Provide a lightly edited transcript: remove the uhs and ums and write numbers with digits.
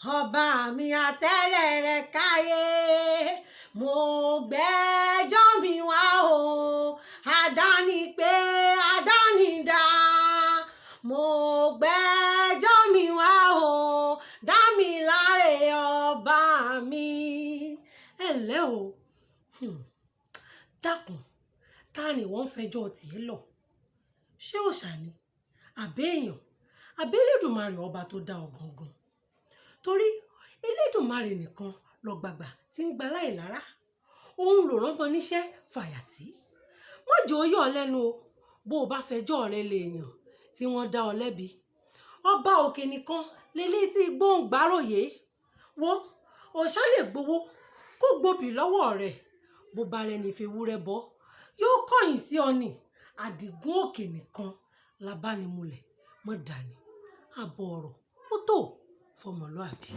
ọba mi àtẹ́rẹ̀rẹ̀ káyé mo gbẹ́jọ́ mi wá o àdáni pé àdáni dá mo gbẹ́jọ́ mi wá o dá mi láre ọba mi. ẹ ǹlẹ́ o dákun ta ni wọ́n ń fẹjọ́ tiẹ̀ lọ ṣé òòṣà ni àbẹ́ẹ̀yàn àbẹ́lẹ́dùmarè ọba tó dá ọ gangan torí Elédùmarè nìkan lọ́gbàgbà tí ń gba láìlára òun ló rán mọ́ níṣẹ́ fàyàtì mọ́jọ́ ó yọ̀ ọ́ lẹ́nu o bó o bá fẹjọ́ rẹ lèèyàn tí wọ́n dá ọ lẹ́bi ọba òkè nìkan lélẹ́ tí gbóǹgbàròyé wo òòṣà lè gbowó kó gbòbí lọ́wọ́ rẹ̀ bó bá rẹni fewúrẹ́ bọ́ yóò kọ̀yìn sí ọ ní àdìgún òkè nìkan labánimúlẹ̀ mọ́ dání àbọ̀ ọ̀rọ̀ ó tó fọmọlúàbí.